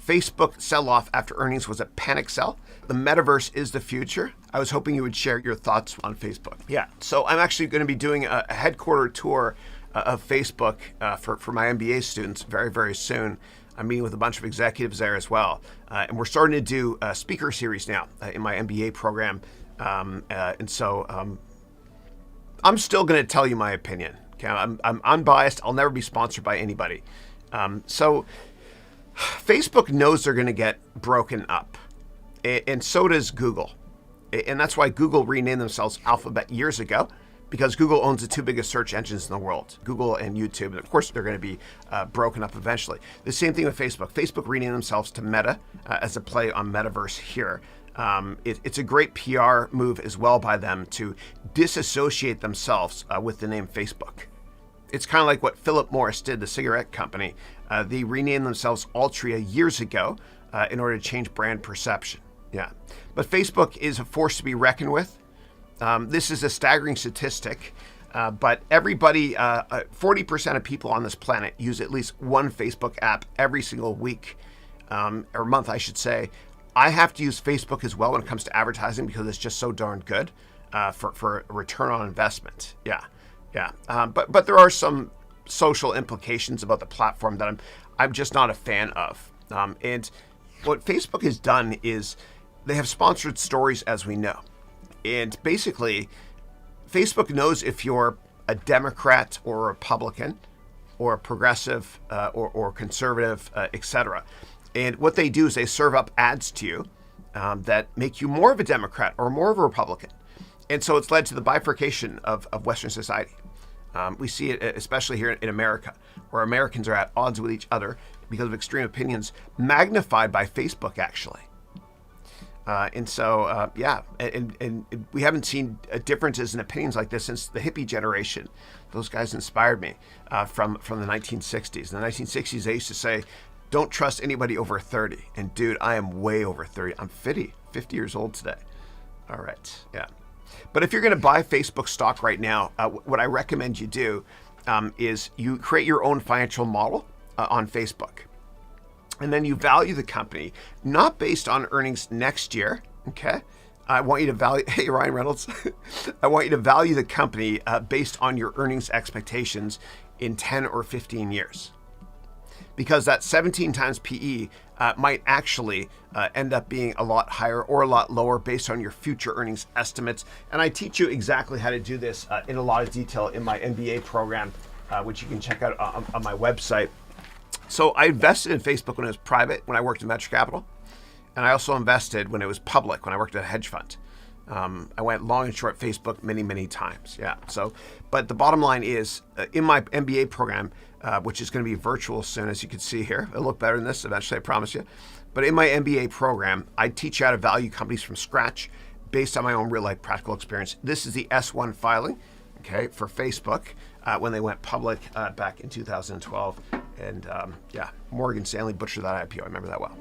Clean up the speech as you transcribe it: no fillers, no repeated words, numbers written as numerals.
Facebook sell-off after earnings was a panic sell. The metaverse is the future. I was hoping you would share your thoughts on Facebook. Yeah, so I'm actually going to be doing a headquarter tour of Facebook for my MBA students very, very soon. I'm meeting with a bunch of executives there as well. And we're starting to do a speaker series now in my MBA program. And so I'm still going to tell you my opinion. Okay, I'm unbiased. I'll never be sponsored by anybody. So Facebook knows they're going to get broken up, and so does Google. And that's why Google renamed themselves Alphabet years ago, because Google owns the two biggest search engines in the world, Google and YouTube. And of course, they're going to be broken up eventually. The same thing with Facebook. Facebook renamed themselves to Meta as a play on metaverse here. It's a great PR move as well by them to disassociate themselves with the name Facebook. It's kind of like what Philip Morris did, the cigarette company. They renamed themselves Altria years ago in order to change brand perception. Yeah, but Facebook is a force to be reckoned with. This is a staggering statistic, but everybody, 40% of people on this planet use at least one Facebook app every single week, or month, I should say. I have to use Facebook as well when it comes to advertising because it's just so darn good for a return on investment. Yeah. But there are some social implications about the platform that I'm just not a fan of. And what Facebook has done is they have sponsored stories, as we know. And basically, Facebook knows if you're a Democrat or a Republican or a progressive or conservative, etc. And what they do is they serve up ads to you that make you more of a Democrat or more of a Republican. And so it's led to the bifurcation of Western society. We see it especially here in America, where Americans are at odds with each other because of extreme opinions, magnified by Facebook, actually. And we haven't seen differences in opinions like this since the hippie generation. Those guys inspired me from the 1960s. In the 1960s, they used to say, don't trust anybody over 30. And dude, I am way over 30. I'm 50 years old today. All right, yeah. But if you're going to buy Facebook stock right now, what I recommend you do is you create your own financial model on Facebook. And then you value the company, not based on earnings next year, okay? I want you to value, hey, Ryan Reynolds, I want you to value the company based on your earnings expectations in 10 or 15 years. Because that 17 times PE might actually end up being a lot higher or a lot lower based on your future earnings estimates. And I teach you exactly how to do this in a lot of detail in my MBA program, which you can check out on my website. So I invested in Facebook when it was private, when I worked in venture capital. And I also invested when it was public, when I worked at a hedge fund. I went long and short Facebook many, many times. Yeah. So, but the bottom line is in my MBA program, which is going to be virtual soon, as you can see here. It'll look better than this eventually, I promise you. But in my MBA program, I teach you how to value companies from scratch based on my own real life practical experience. This is the S1 filing, okay, for Facebook when they went public back in 2012. And Morgan Stanley butchered that IPO. I remember that well.